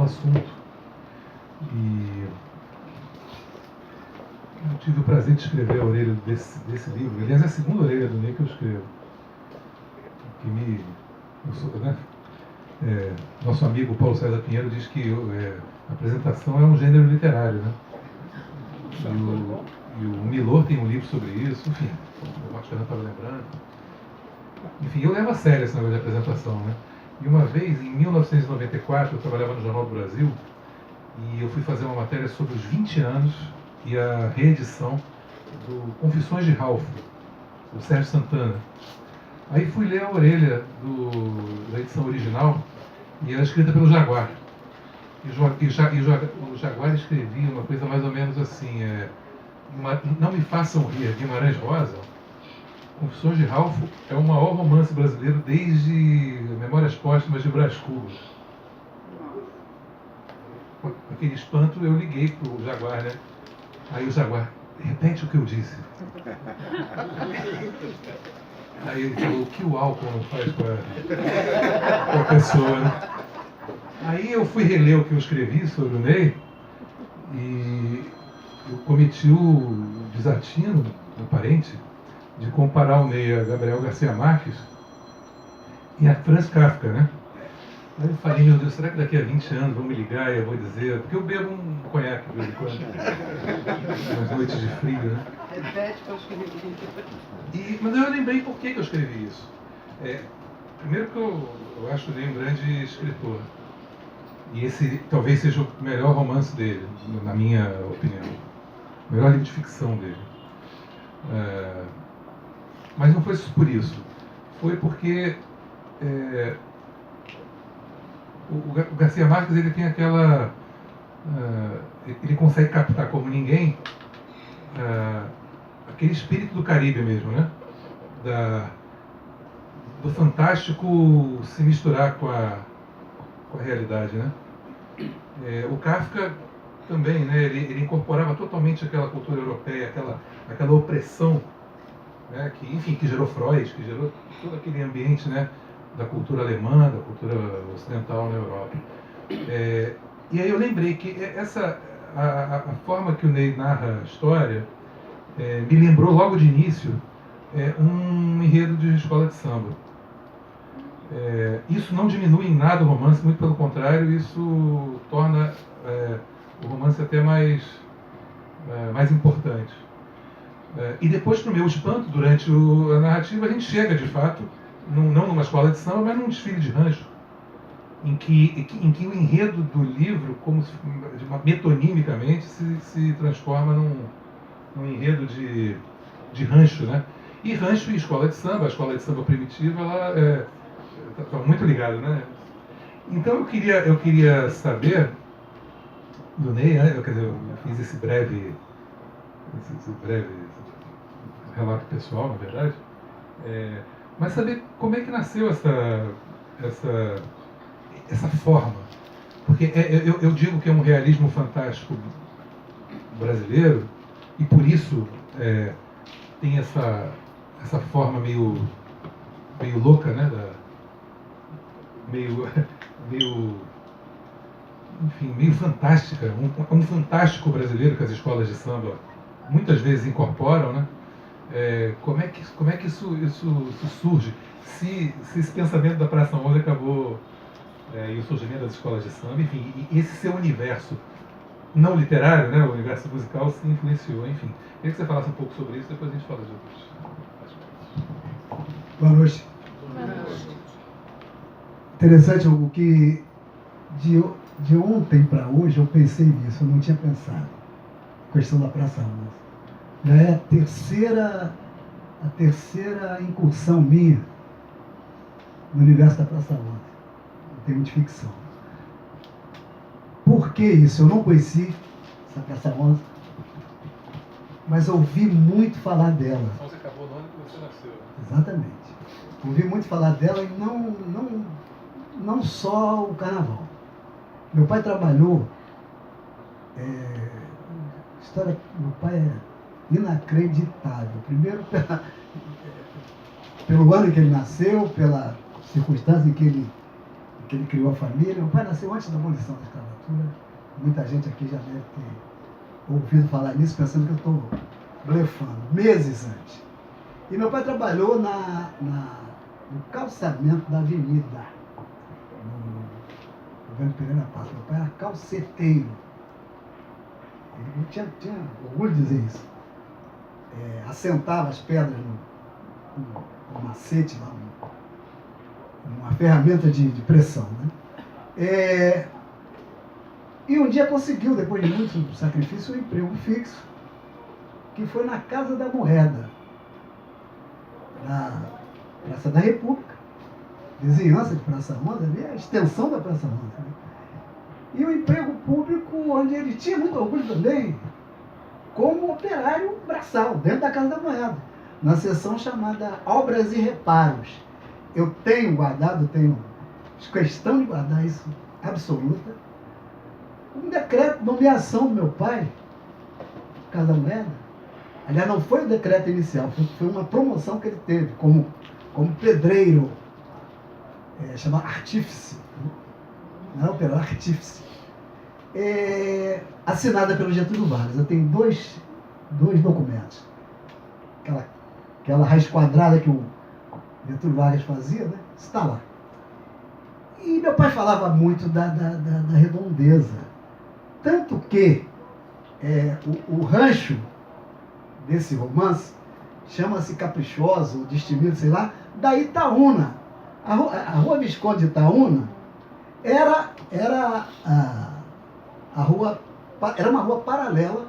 o assunto. E eu tive o prazer de escrever a orelha desse livro. Aliás, é a segunda orelha do Ney que eu escrevo. Nosso amigo Paulo César Pinheiro diz que a apresentação é um gênero literário, né? E o Milor tem um livro sobre isso, enfim, o Marcos Fernando estava lembrando. Enfim, eu levo a sério esse negócio de apresentação, né? E uma vez, em 1994, eu trabalhava no Jornal do Brasil e eu fui fazer uma matéria sobre os 20 anos e a reedição do Confissões de Ralph, do Sérgio Santana. Aí fui ler a orelha da edição original e era escrita pelo Jaguar. O Jaguar escrevia uma coisa mais ou menos assim, Não Me Façam Rir, Guimarães Rosa. Confissões de Ralph é o maior romance brasileiro desde Memórias Póstumas de Brás Cubas. Com aquele espanto eu liguei para o Jaguar, né? Aí o Jaguar, repete o que eu disse. Aí ele falou, o que o álcool não faz com a pessoa, né? Aí eu fui reler o que eu escrevi sobre o Ney e eu cometi o desatino, aparente, de comparar o Ney a Gabriel Garcia Marques e a Franz Kafka, né? Aí eu falei, meu Deus, será que daqui a 20 anos vão me ligar e eu vou dizer... Porque eu bebo um conhaque de vez em quando, nas noites de frio, né? Repete que eu escrevi. Mas eu lembrei por que eu escrevi isso. Primeiro que eu acho o Ney um grande escritor. E esse talvez seja o melhor romance dele, na minha opinião. O melhor livro de ficção dele. Mas não foi por isso. Foi porque o Garcia Marques ele tem aquela... ele consegue captar como ninguém aquele espírito do Caribe mesmo, né? Do fantástico se misturar com a realidade, né? O Kafka também, né? Ele incorporava totalmente aquela cultura europeia, aquela opressão, né? Que gerou Freud, que gerou todo aquele ambiente, né? Da cultura alemã, da cultura ocidental na Europa. E aí eu lembrei que a forma que o Ney narra a história me lembrou logo de início um enredo de escola de samba. Isso não diminui em nada o romance, muito pelo contrário, isso torna o romance até mais importante. E depois, para o meu espanto, durante a narrativa, a gente chega, de fato, não numa escola de samba, mas num desfile de rancho, em que o enredo do livro, metonimicamente, se transforma num enredo de rancho, né? E rancho e escola de samba, a escola de samba primitiva, ela está muito ligada, né? Então eu queria saber do Ney, né? Quer dizer, eu fiz esse breve relato pessoal, na verdade, mas saber como é que nasceu essa forma. Porque eu digo que é um realismo fantástico brasileiro e por isso tem essa forma meio louca, né? Meio fantástica, um fantástico brasileiro que as escolas de samba muitas vezes incorporam, né? Como é que isso surge? Se esse pensamento da Praça 11 acabou, e o surgimento das escolas de samba, enfim, e esse seu universo não literário, né, o universo musical, se influenciou, enfim. Queria que você falasse um pouco sobre isso, depois a gente fala de outros. Boa noite. Interessante o que de ontem para hoje eu pensei nisso, eu não tinha pensado. Questão da Praça 11. Já é a terceira incursão minha no universo da Praça 11, em termos de ficção. Por que isso? Eu não conheci essa Praça 11, mas ouvi muito falar dela. Você acabou no ano que você nasceu. Exatamente. Ouvi muito falar dela e não só o carnaval. Meu pai trabalhou, a história do meu pai é inacreditável. Primeiro pelo ano em que ele nasceu, pela circunstância em que que ele criou a família. Meu pai nasceu antes da abolição da escravatura. Muita gente aqui já deve ter ouvido falar nisso, pensando que eu estou blefando, meses antes. E meu pai trabalhou no calçamento da avenida, no governo Pereira Passos. Meu pai era calceteiro. Ele tinha orgulho de dizer isso. Assentava as pedras no macete, lá, uma ferramenta de pressão. Né? E um dia conseguiu, depois de muito sacrifício, um emprego fixo, que foi na Casa da Moeda, na Praça da República, vizinhança de Praça 11, ali é a extensão da Praça 11. Né? E um emprego público onde ele tinha muito orgulho também, como operário braçal, dentro da Casa da Moeda, na seção chamada Obras e Reparos. Eu tenho guardado, tenho questão de guardar isso absoluta, um decreto de nomeação do meu pai, Casa da Moeda. Aliás, não foi o decreto inicial, foi uma promoção que ele teve como pedreiro, chamado artífice, não é operário, artífice, assinada pelo Getúlio Vargas. Eu tenho dois documentos. Aquela raiz quadrada que o Getúlio Vargas fazia, né? Está lá. E meu pai falava muito da redondeza. Tanto que o rancho desse romance chama-se Caprichoso, Destemido, sei lá, da Itaúna. A rua Visconde de Itaúna era uma rua paralela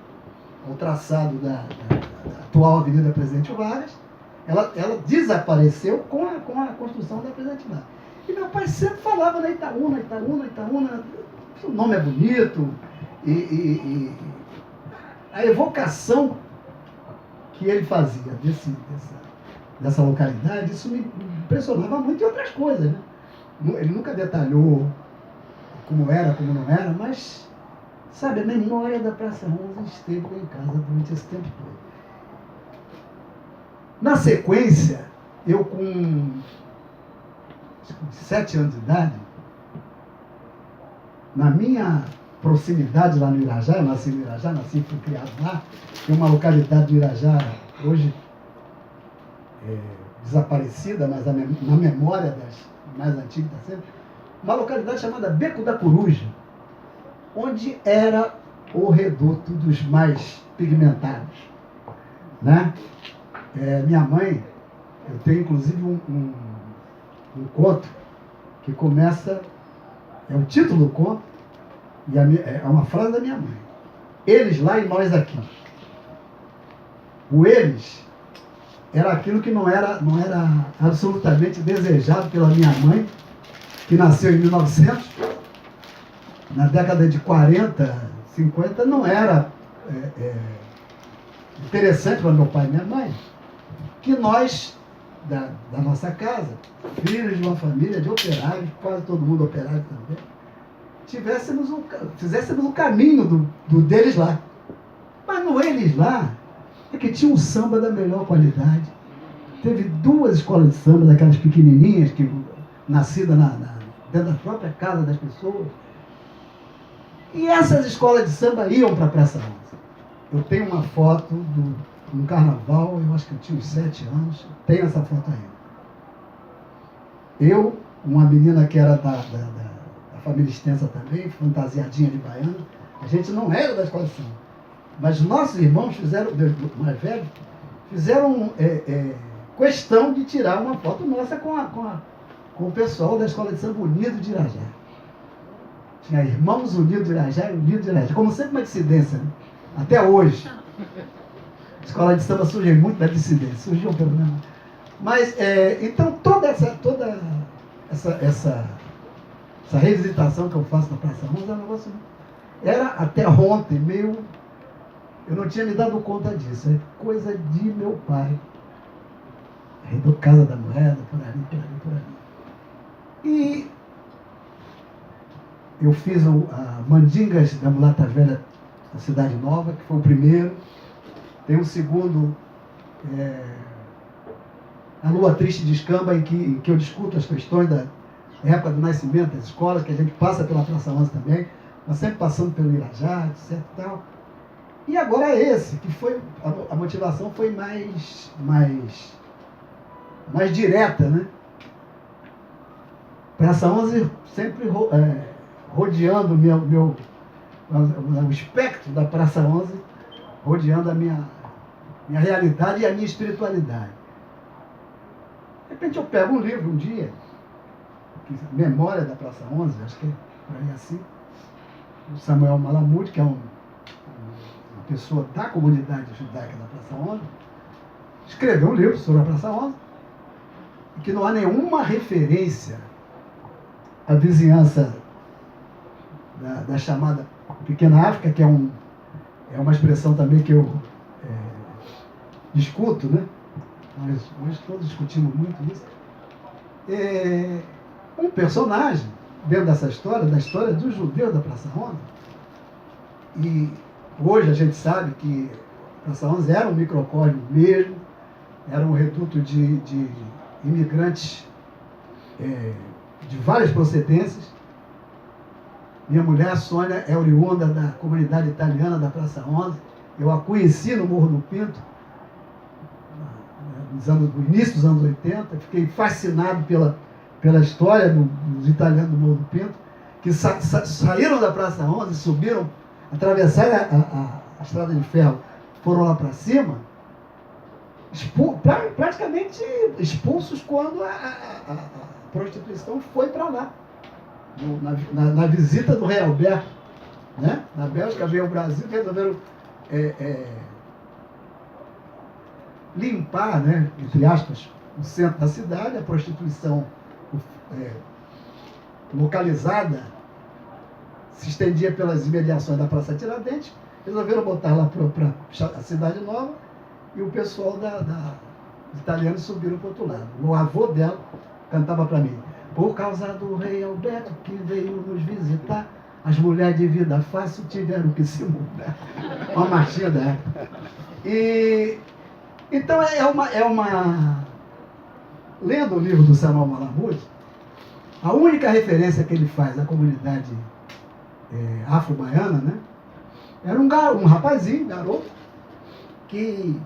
ao traçado da atual Avenida Presidente Vargas. Ela desapareceu com a construção da Presidente Vargas. E meu pai sempre falava na Itaúna. O nome é bonito, e a evocação que ele fazia dessa localidade, isso me impressionava muito, e outras coisas. Né? Ele nunca detalhou como era, como não era, mas, sabe, a memória da Praça 11 esteve em casa durante esse tempo todo. Na sequência, eu com 7 anos de idade, na minha proximidade lá no Irajá, eu nasci no Irajá, nasci e fui criado lá, tem uma localidade do Irajá, hoje desaparecida, mas na memória das mais antigas, sempre, uma localidade chamada Beco da Coruja, onde era o reduto dos mais pigmentados. Né? Minha mãe, eu tenho inclusive um conto que começa, é o título do conto, e é uma frase da minha mãe. Eles lá e nós aqui. O eles era aquilo que não era absolutamente desejado pela minha mãe, que nasceu em 1900, na década de 40, 50, não era interessante para meu pai e minha mãe, que nós, da nossa casa, filhos de uma família de operários, quase todo mundo operário também, fizéssemos o caminho do deles lá. Mas no eles lá, é que tinha um samba da melhor qualidade. Teve 2 escolas de samba, daquelas pequenininhas, nascidas dentro da própria casa das pessoas. E essas escolas de samba iam para a Praça 11. Eu tenho uma foto de um carnaval, eu acho que eu tinha uns 7 anos, tenho essa foto ainda. Eu, uma menina que era da família extensa também, fantasiadinha de baiana, a gente não era da escola de samba. Mas nossos irmãos mais velhos, fizeram questão de tirar uma foto nossa com o pessoal da Escola de Samba Unido de Irajá. Tinha Irmãos Unidos de Irajá e Unidos de Irajá, como sempre uma dissidência, né? Até hoje. A Escola de Samba surge muito da dissidência, surgiu pelo menos. Mas, então, toda essa revisitação que eu faço na Praça 11 é um negócio... Era até ontem meio... Eu não tinha me dado conta disso. É coisa de meu pai. Do Casa da Moeda, por ali. E eu fiz a Mandingas da Mulata Velha da Cidade Nova, que foi o primeiro. Tem um segundo, A Lua Triste de Escamba, em que eu discuto as questões época do nascimento das escolas, que a gente passa pela Praça 11 também, mas sempre passando pelo Irajá, etc e tal. E agora esse, que foi, a motivação foi mais direta, né? Praça 11 sempre rodeando o espectro da Praça 11, rodeando a minha realidade e a minha espiritualidade. De repente eu pego um livro um dia, Memória da Praça 11, acho que é por aí assim, o Samuel Malamud, que é uma pessoa da comunidade judaica da Praça 11, escreveu um livro sobre a Praça 11, e que não há nenhuma referência à vizinhança da chamada Pequena África, que é uma expressão também que eu discuto, né? Nós hoje todos discutimos muito isso. Um personagem dentro dessa história, da história dos judeus da Praça 11, e hoje a gente sabe que a Praça 11 era um microcosmo mesmo, era um reduto de imigrantes de várias procedências. Minha mulher, Sônia, é oriunda da comunidade italiana da Praça 11. Eu a conheci no Morro do Pinto, no início dos anos 80. Fiquei fascinado pela história dos italianos do Morro do Pinto, que saíram da Praça 11, subiram, atravessaram a estrada de ferro, foram lá para cima, praticamente expulsos quando a prostituição foi para lá. Na visita do rei Alberto, né? Na Bélgica, veio ao Brasil, resolveram limpar, né, entre aspas, o centro da cidade, a prostituição localizada se estendia pelas imediações da Praça Tiradentes, resolveram botar lá para a Cidade Nova, e o pessoal os italianos subiram para o outro lado. O avô dela cantava para mim: por causa do rei Alberto que veio nos visitar, as mulheres de vida fácil tiveram que se mudar. Uma marchinha da época. Então lendo o livro do Samuel Malamud, a única referência que ele faz à comunidade afro-baiana, né, era um rapazinho, garoto, que,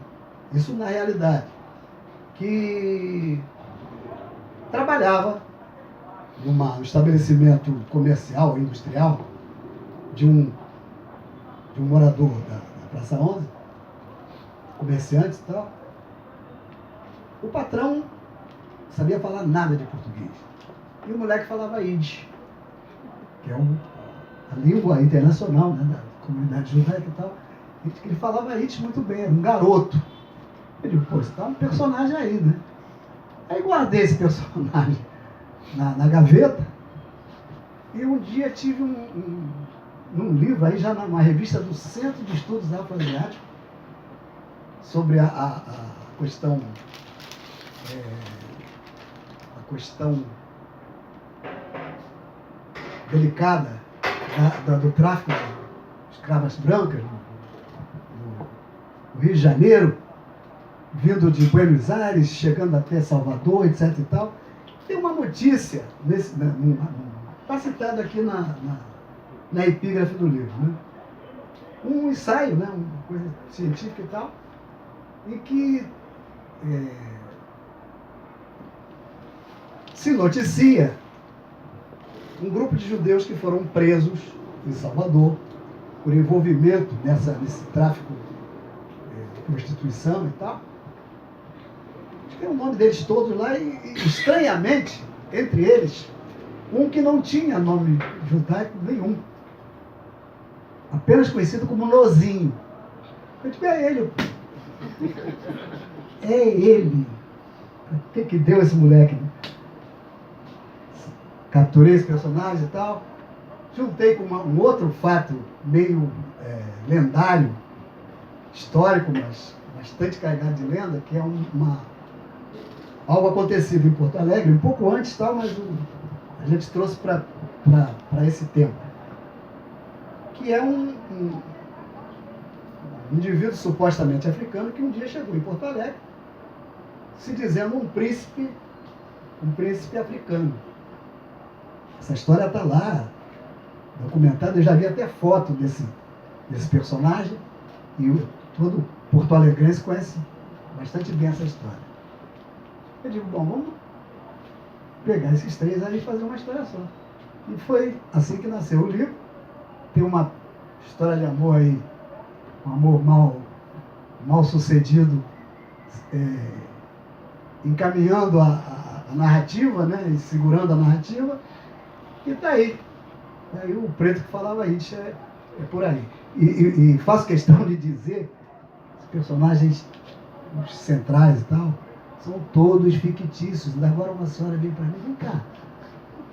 isso na realidade, que trabalhava num estabelecimento comercial, industrial, de um morador da Praça 11, comerciante e tal. O patrão sabia falar nada de português. E o moleque falava Yiddish, que é a língua internacional, né, da comunidade judaica e tal. Ele falava Yiddish muito bem, era um garoto. Eu digo, pô, você tá um personagem aí, né? Aí guardei esse personagem na gaveta, e um dia tive num livro, aí já numa revista do Centro de Estudos Afro-Asiáticos, sobre a questão delicada do tráfico de escravas brancas no Rio de Janeiro, vindo de Buenos Aires, chegando até Salvador, etc. e tal. Tem uma notícia, está citado aqui na epígrafe do livro, né? Um ensaio, né? Uma coisa científica e tal, em que se noticia um grupo de judeus que foram presos em Salvador por envolvimento nesse tráfico de prostituição e tal. Tem o nome deles todos lá e, estranhamente, entre eles, um que não tinha nome judaico nenhum, apenas conhecido como Nozinho. Eu digo, é ele. É ele. O que deu esse moleque? Capturei esse personagem e tal. Juntei com um outro fato meio lendário, histórico, mas bastante carregado de lenda, que é algo acontecido em Porto Alegre, um pouco antes, tal, mas a gente trouxe para esse tempo. Que é um indivíduo supostamente africano que um dia chegou em Porto Alegre, se dizendo um príncipe africano. Essa história está lá, documentada. Eu já vi até foto desse personagem. E todo Porto Alegrense conhece bastante bem essa história. Eu digo, bom, vamos pegar esses 3 aí e fazer uma história só. E foi assim que nasceu o livro. Tem uma história de amor aí, um amor mal sucedido, encaminhando a narrativa, né, e segurando a narrativa, e está aí. Aí o Preto que falava isso é por aí. E faço questão de dizer, os personagens os centrais e tal, são todos fictícios. Agora uma senhora veio para mim, vem cá,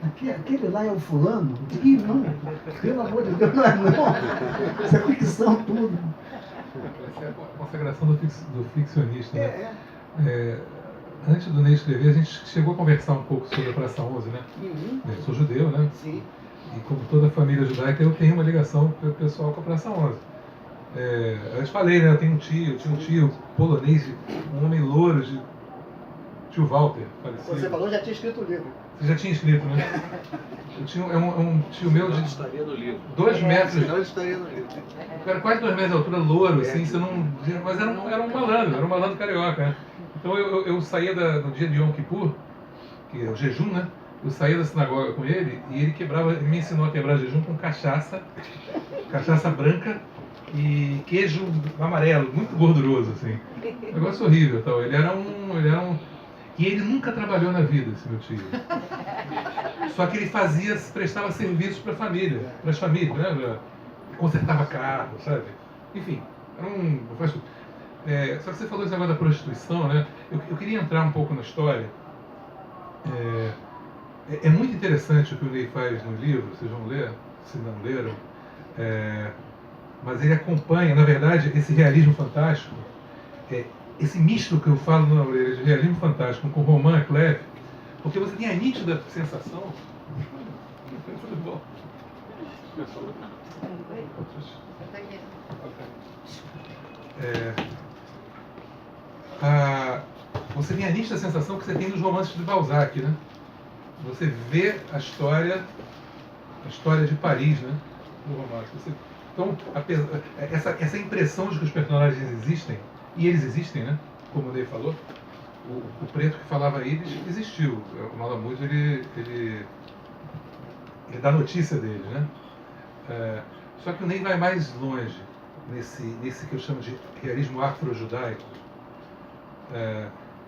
aquele lá é o fulano? Ih, não, pelo amor de Deus, não é não. Isso é ficção tudo. Essa é a consagração do ficcionista, né? Antes do Ney escrever, a gente chegou a conversar um pouco sobre a Praça 11, né? Eu sou judeu, né? Sim. E como toda família judaica, eu tenho uma ligação pessoal com a Praça 11. Eu te falei, né? Eu tinha um tio polonês, um homem louro, tio Walter, falecido. Você falou, já tinha escrito o livro. Você já tinha escrito, né? Eu tinha um tio meu de estaria no livro. 2 metros. Não estaria no livro. Era quase 2 metros de altura, louro, assim, você não. Mas era um malandro carioca, né? Então eu saía no dia de Yom Kippur, que é o jejum, né? Eu saía da sinagoga com ele e ele me ensinou a quebrar jejum com cachaça branca e queijo amarelo, muito gorduroso, assim. Um negócio horrível, tal. Ele era um. E ele nunca trabalhou na vida, esse meu tio. Só que ele prestava serviços para as famílias, né? Consertava carro, sabe? Enfim, era um. Só que você falou esse negócio da prostituição, né? Eu queria entrar um pouco na história. É muito interessante o que o Ney faz no livro, vocês vão ler, se não leram. Mas ele acompanha, na verdade, esse realismo fantástico, esse misto que eu falo na orelha de realismo fantástico com Roman Cleve, porque você tem a nítida sensação. Tudo bom. Você tem a nítida sensação que você tem nos romances de Balzac, né? Você vê a história de Paris, né? No romance. Então, essa impressão de que os personagens existem, e eles existem, né? Como o Ney falou, o Preto que falava eles existiu. O Malamud, ele dá notícia deles, né? Só que o Ney vai mais longe nesse que eu chamo de realismo afro-judaico,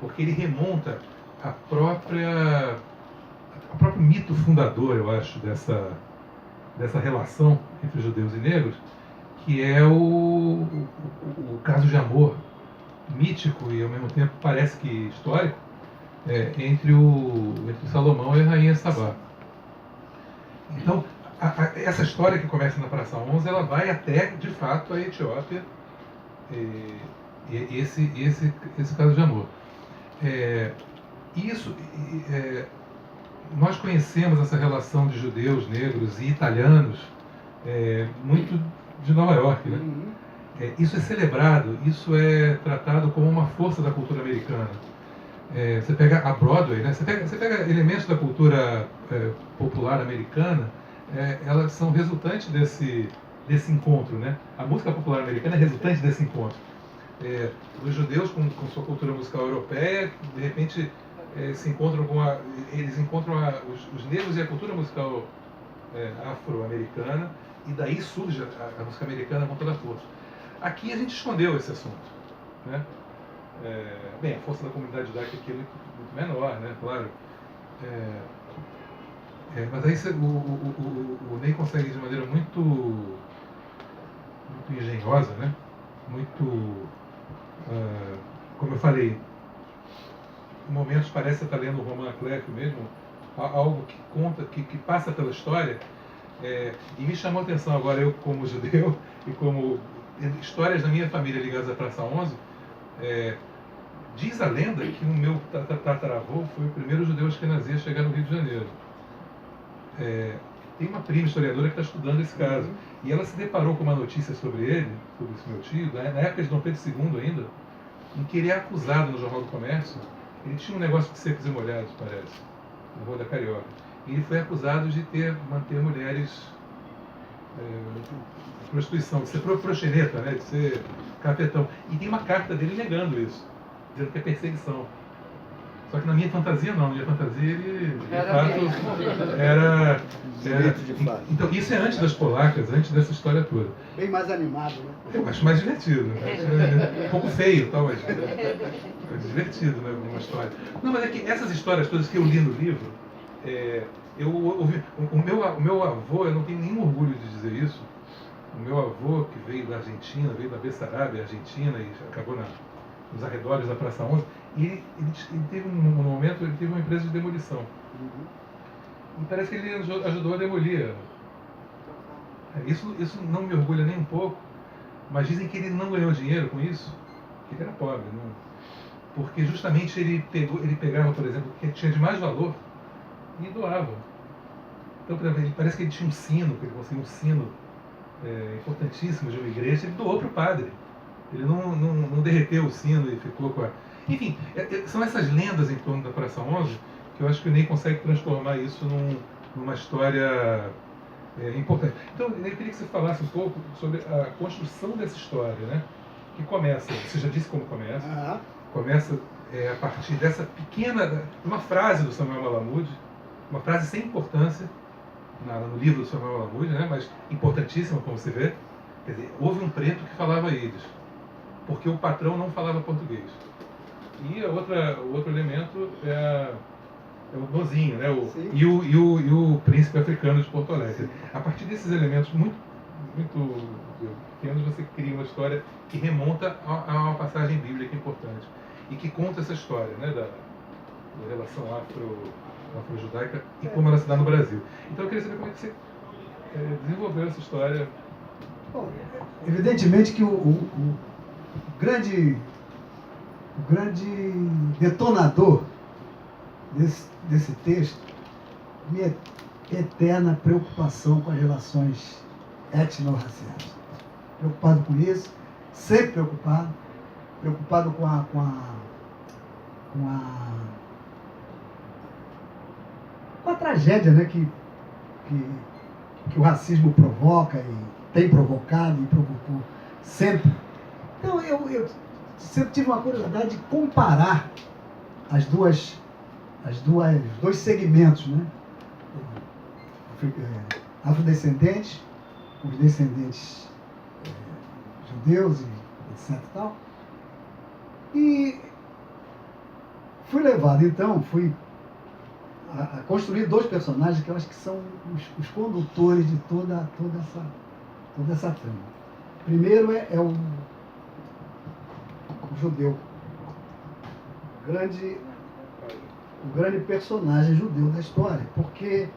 porque ele remonta ao próprio mito fundador, eu acho, dessa relação entre judeus e negros, que é o caso de amor mítico e ao mesmo tempo parece que histórico entre Salomão e a rainha Sabá. Então, essa história que começa na Praça 11, ela vai até, de fato, a Etiópia e esse caso de amor. Nós conhecemos essa relação de judeus, negros e italianos muito de Nova York, né? Isso é celebrado, isso é tratado como uma força da cultura americana. Você pega a Broadway, né? Você pega elementos da cultura popular americana, elas são resultantes desse encontro, né? A música popular americana é resultante desse encontro. Os judeus com sua cultura musical europeia, de repente se encontram eles encontram os negros e a cultura musical afro-americana, e daí surge a música americana com toda a força. Aqui a gente escondeu esse assunto, né? Bem, a força da comunidade judaica aqui é muito menor, né? Claro. Mas aí o Ney consegue de maneira muito engenhosa, né? Muito, como eu falei, em momentos parece estar lendo o Roman Clef mesmo, algo que conta, que passa pela história, e me chamou a atenção agora, eu como judeu e como histórias da minha família ligadas à Praça 11, diz a lenda que o meu tataravô foi o primeiro judeu ashkenazi a chegar no Rio de Janeiro. Tem uma prima historiadora que está estudando esse caso, e ela se deparou com uma notícia sobre ele, sobre esse meu tio, na época de Dom Pedro II ainda, em que ele é acusado no Jornal do Comércio. Ele tinha um negócio de secos e molhados, parece, no Rua da Carioca. E ele foi acusado de manter mulheres prostituição, de ser proxeneta, né? De ser cafetão. E tem uma carta dele negando isso, dizendo que é perseguição. Só que na minha fantasia não, na minha fantasia ele de fato era. Então isso é antes das polacas, antes dessa história toda. Bem mais animado, né? Eu acho mais divertido, né? Um pouco feio, tal, mas é divertido, né? Uma história. Não, mas é que essas histórias todas que eu li no livro, eu ouvi. O meu avô, eu não tenho nenhum orgulho de dizer isso. O meu avô, que veio da Argentina, veio da Bessarabia, Argentina, e acabou nos arredores da Praça 11, e ele teve um momento, ele teve uma empresa de demolição. E parece que ele ajudou a demolir. Isso não me orgulha nem um pouco, mas dizem que ele não ganhou dinheiro com isso, que ele era pobre. Não? Porque justamente ele pegava, por exemplo, o que tinha de mais valor e doava. Então, por exemplo, parece que ele tinha um sino, que ele conseguiu um sino importantíssimo de uma igreja, ele doou para o padre. Ele não derreteu o sino e ficou com a... Enfim, são essas lendas em torno da Praça 11 que eu acho que o Ney consegue transformar isso numa história importante. Então, eu queria que você falasse um pouco sobre a construção dessa história, né? Que começa, você já disse como começa, começa a partir dessa pequena, uma frase do Samuel Malamud, uma frase sem importância no livro do Samuel Malamud, né? Mas importantíssima, como você vê. Quer dizer, houve um preto que falava ídis, porque o patrão não falava português. E o outro elemento é o Nozinho, né? E o príncipe africano de Porto Alegre. A partir desses elementos muito pequenos, você cria uma história que remonta a uma passagem bíblica importante e que conta essa história, né? Da relação afro-judaica e como ela se dá no Brasil. Então eu queria saber como é que você desenvolveu essa história. Bom, evidentemente que o grande detonador desse texto é minha eterna preocupação com as relações étnico-raciais. Preocupado com isso, sempre preocupado com a tragédia, né, que o racismo provoca e tem provocado e provocou sempre. Então eu sempre tive uma curiosidade de comparar os dois segmentos, né? Afrodescendentes, os descendentes judeus e etc. E fui levado, então, a construir dois personagens que eu acho que são os condutores de toda essa trama. Primeiro é o judeu, o grande personagem judeu da história, porque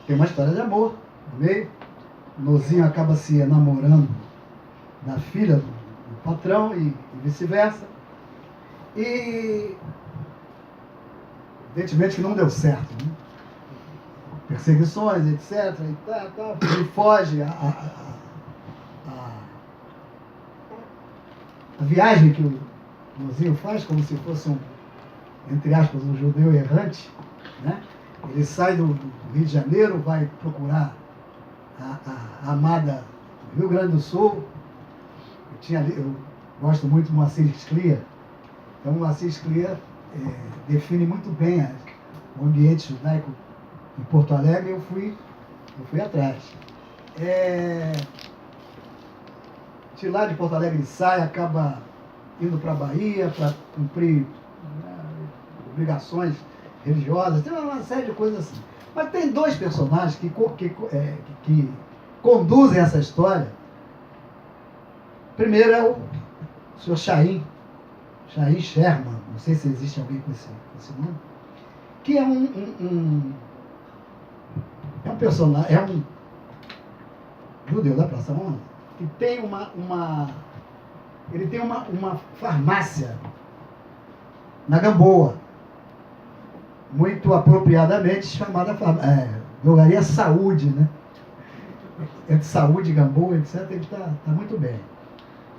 tem uma história de amor no meio. O Nozinho acaba se enamorando da filha do patrão e vice-versa. E evidentemente que não deu certo, né? Perseguições, etc. E ele foge. A viagem que o Nozinho faz, como se fosse entre aspas, um judeu errante, né? Ele sai do Rio de Janeiro, vai procurar a amada do Rio Grande do Sul. Eu gosto muito do Moacir Sclia. Então, o Moacir Sclia define muito bem o ambiente judaico em Porto Alegre, e eu fui atrás. De lá de Porto Alegre ele sai, acaba indo para a Bahia para cumprir obrigações religiosas, tem uma série de coisas assim. Mas tem dois personagens que conduzem essa história. Primeiro é o Sr. Chaim Sherman, não sei se existe alguém com esse nome, que é um personagem, é um judeu da Praça 11, que tem ele tem uma farmácia na Gamboa, muito apropriadamente chamada Drogaria Saúde, né? Entre Saúde, Gamboa, etc., ele está muito bem.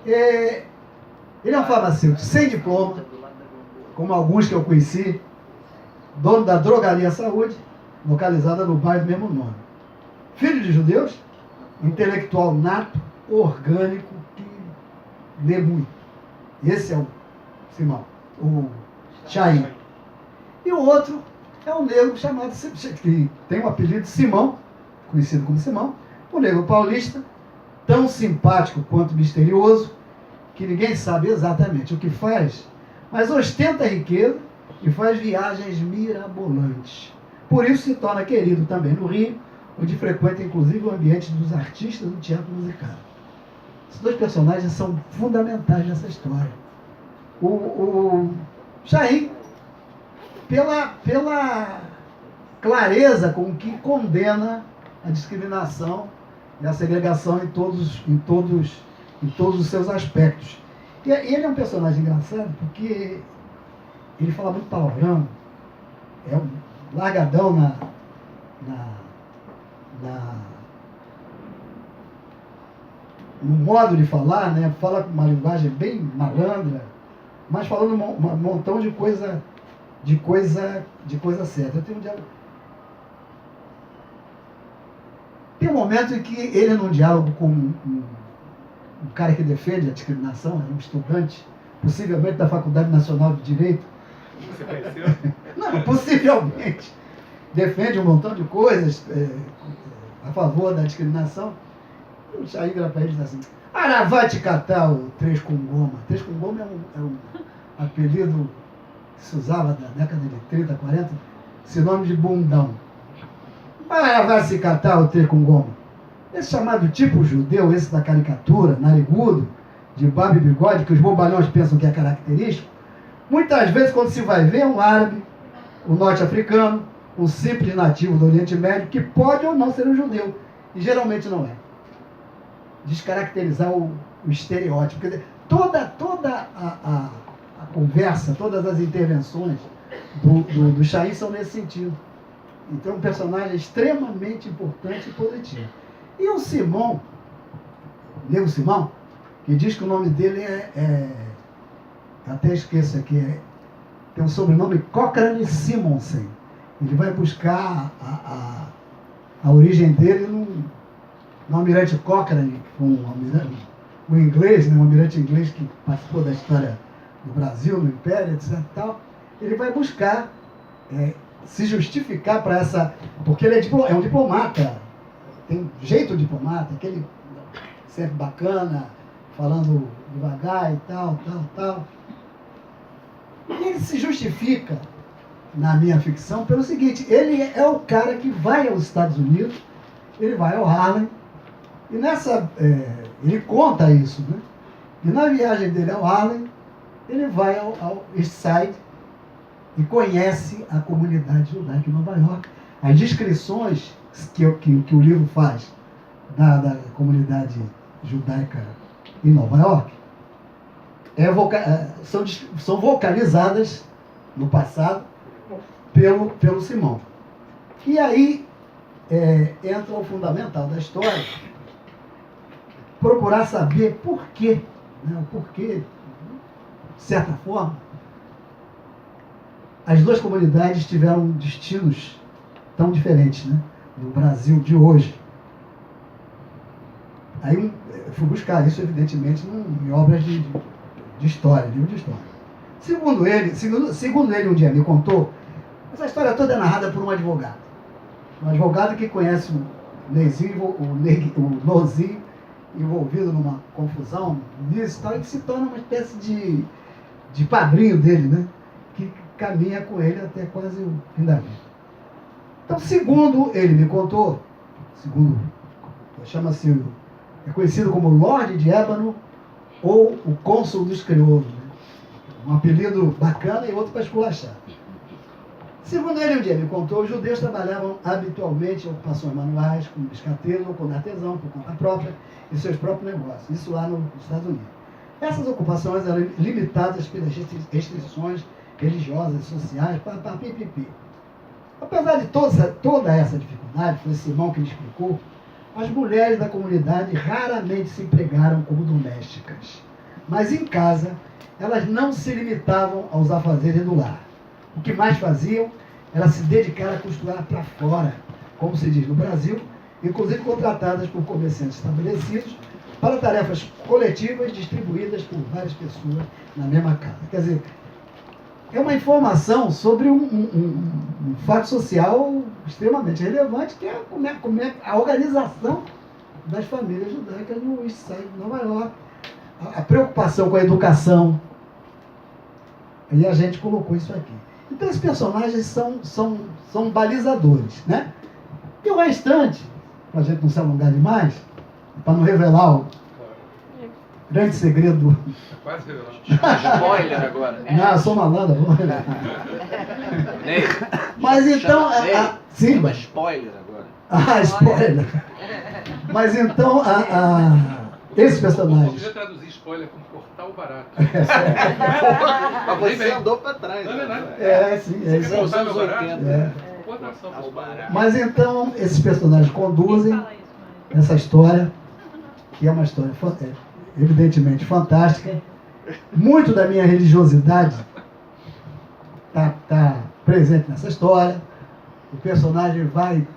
Ele é um farmacêutico sem diploma, como alguns que eu conheci, dono da drogaria Saúde, localizada no bairro do mesmo nome. Filho de judeus, intelectual nato, orgânico, que lê muito. Esse é o Simão, o Chaim. E o outro é um negro chamado, que tem o apelido de Simão, conhecido como Simão, um negro paulista, tão simpático quanto misterioso, que ninguém sabe exatamente o que faz, mas ostenta riqueza e faz viagens mirabolantes. Por isso se torna querido também no Rio, onde frequenta inclusive o ambiente dos artistas do teatro musical. Esses dois personagens são fundamentais nessa história. O Chaim, pela clareza com que condena a discriminação e a segregação em todos os seus aspectos. E ele é um personagem engraçado porque ele fala muito palavrão, é um largadão no modo de falar, né? Fala com uma linguagem bem malandra, mas falando um montão de coisa certa. Tem um momento em que ele, num diálogo com um cara que defende a discriminação, é um estudante, possivelmente da Faculdade Nacional de Direito. Você conheceu? Não, possivelmente. Defende um montão de coisas a favor da discriminação. O Chaim vira para ele e diz assim: "Ah, vai te catar o Três com Goma". Três com Goma é um apelido que se usava na década de 30, 40, sinônimo de bundão. Vai se catar o Três com Goma. Esse chamado tipo judeu, esse da caricatura, narigudo, de barba e bigode, que os bobalhões pensam que é característico, muitas vezes, quando se vai ver, é um árabe, um norte-africano, um simples nativo do Oriente Médio, que pode ou não ser um judeu, e geralmente não é. Descaracterizar o estereótipo. Quer dizer, toda a conversa, todas as intervenções do Chaim são nesse sentido. Então, um personagem extremamente importante e positivo. E o Simão, Nego Simão, que diz que o nome dele até esqueço aqui, tem um sobrenome Cochrane Simonsen. Ele vai buscar a origem dele no almirante Cochrane, um inglês, né, um almirante inglês que participou da história do Brasil, no Império, etc. Tal. Ele vai buscar se justificar para essa... Porque ele é um diplomata, tem um jeito diplomata, aquele sempre bacana, falando devagar e tal. E ele se justifica, na minha ficção, pelo seguinte: ele é o cara que vai aos Estados Unidos, ele vai ao Harlem, e ele conta isso, né? E na viagem dele ao Harlem, ele vai ao East Side e conhece a comunidade judaica em Nova York. As descrições que o livro faz da comunidade judaica em Nova York são vocalizadas no passado pelo Simão. E aí entra o fundamental da história, procurar saber por quê, né? O porquê, de certa forma, as duas comunidades tiveram destinos tão diferentes, né, no Brasil de hoje. Aí eu fui buscar isso, evidentemente, em obras de história, livro de história. Segundo ele, um dia me contou, essa história toda é narrada por um advogado. Um advogado que conhece o Nozinho envolvido numa confusão nisso e tal, e que se torna uma espécie de padrinho dele, né? Que caminha com ele até quase o fim da vida. Então, segundo ele me contou, chama-se, é conhecido como Lorde de Ébano ou o Cônsul dos Crioulos, né? Um apelido bacana e outro para esculachar. Segundo ele, um dia me contou, os judeus trabalhavam habitualmente em ocupações manuais, como biscateiro ou como artesão, por conta própria, e seus próprios negócios. Isso lá nos Estados Unidos. Essas ocupações eram limitadas pelas restrições religiosas, sociais, pipipi. Apesar de toda essa dificuldade, foi Simão que me explicou, as mulheres da comunidade raramente se empregaram como domésticas. Mas em casa, elas não se limitavam aos afazeres do lar. O que mais faziam elas se dedicaram a costurar para fora, como se diz no Brasil, inclusive contratadas por comerciantes estabelecidos para tarefas coletivas distribuídas por várias pessoas na mesma casa. Quer dizer, é uma informação sobre um fato social extremamente relevante, que é como é a organização das famílias judaicas no East Side de Nova York. A preocupação com a educação. E a gente colocou isso aqui. Então, esses personagens são balizadores, né? E o restante, para a gente não se alongar demais, para não revelar o grande segredo. Quase revelado. Spoiler agora. Não, eu sou malandro. Ney, Mas então. Sim, chama spoiler agora. spoiler. Mas então, esse Eu personagem. podia traduzir spoiler como cortar o barato. Mas você andou pra trás. Não é verdade. Sim, Você isso. quer cortar meu barato? É. Cotação pro spoiler. Mas então, esses personagens conduzem essa história, que é uma história evidentemente fantástica. Muito da minha religiosidade está presente nessa história. O personagem vai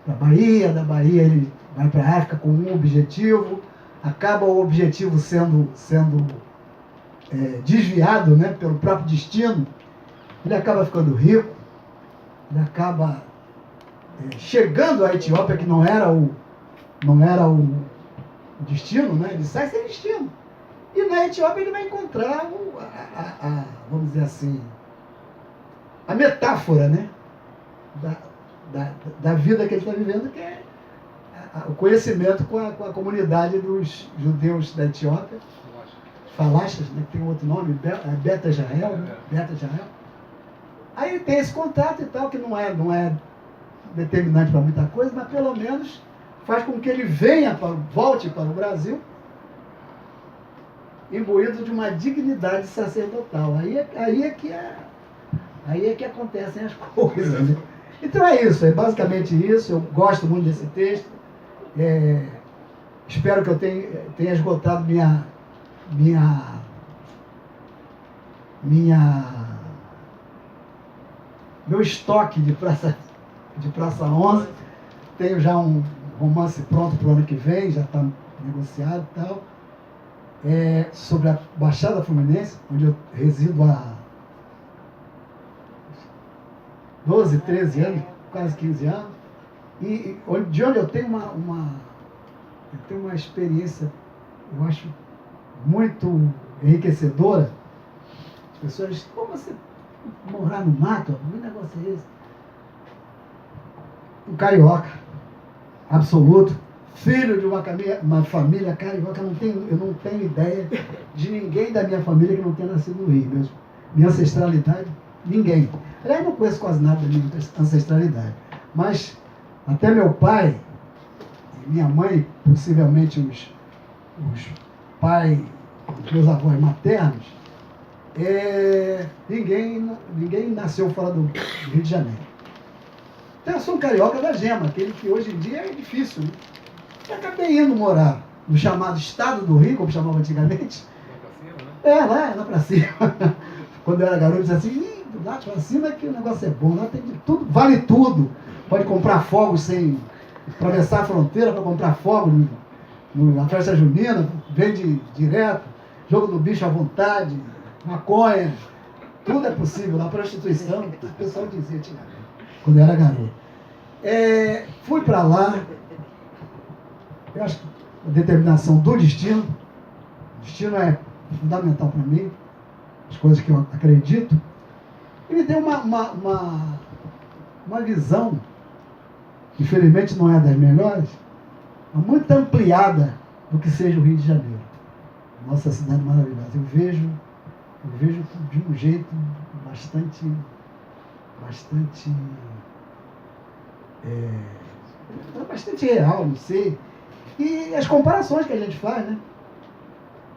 para a Bahia, da Bahia ele vai para a África com um objetivo, acaba o objetivo sendo desviado, né, pelo próprio destino. Ele acaba ficando rico, ele acaba chegando à Etiópia, que não era o destino, né? Ele sai sem destino. E na Etiópia ele vai encontrar, vamos dizer assim, a metáfora, né? Da vida que ele está vivendo, que é o conhecimento com a comunidade dos judeus da Etiópia, Falachas, né? Que tem outro nome, Beta Israel, né? Beta Israel. Aí ele tem esse contato e tal, que não é determinante para muita coisa, mas pelo menos faz com que ele volte para o Brasil imbuído de uma dignidade sacerdotal. Aí é que acontecem as coisas. Né? Então é isso, é basicamente isso. Eu gosto muito desse texto. Espero que eu tenha esgotado meu estoque de Praça 11. Tenho já um romance pronto para o ano que vem, já está negociado e tal. Sobre a Baixada Fluminense, onde eu resido há 12, 13 anos, quase 15 anos. E de onde eu tenho uma experiência, eu acho, muito enriquecedora. As pessoas dizem, como você morar no mato? Que negócio é esse? Um carioca, absoluto, filho de uma família carioca. Eu não tenho ideia de ninguém da minha família que não tenha nascido no Rio mesmo. Minha ancestralidade, ninguém. Aliás, não conheço quase nada da minha ancestralidade. Mas até meu pai e minha mãe, possivelmente os pais, os meus avós maternos, ninguém nasceu fora do Rio de Janeiro. Então eu sou um carioca da gema, aquele que hoje em dia é difícil, né? E acabei indo morar no chamado Estado do Rio, como chamava antigamente. Lá pra cima. Quando eu era garoto, eu dizia assim, lá pra cima que o negócio é bom, lá tem de tudo, vale tudo. Pode comprar fogos sem atravessar a fronteira para comprar fogos na festa junina, vende direto, jogo do bicho à vontade, maconha, tudo é possível, lá prostituição, o pessoal dizia antigamente, quando eu era garoto. Fui para lá, eu acho que a determinação do destino, o destino é fundamental para mim, as coisas que eu acredito, e me deu uma visão, infelizmente não é das melhores, mas muito ampliada do que seja o Rio de Janeiro. Nossa cidade maravilhosa. Eu vejo de um jeito bastante real, não sei. E as comparações que a gente faz, né?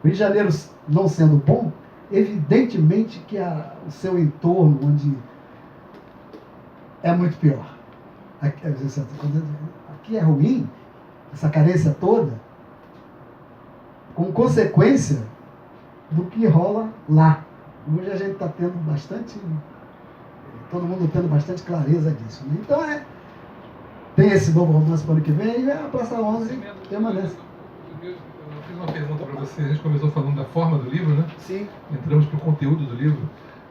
O Rio de Janeiro não sendo bom, evidentemente que o seu entorno, onde é muito pior. Aqui é ruim, essa carência toda, com consequência do que rola lá. Hoje a gente está tendo bastante todo mundo tendo bastante clareza disso. Né? Então, tem esse novo romance para o ano que vem e a Praça 11 permanece. Eu fiz uma pergunta para você, a gente começou falando da forma do livro, né? Sim. Entramos para o conteúdo do livro.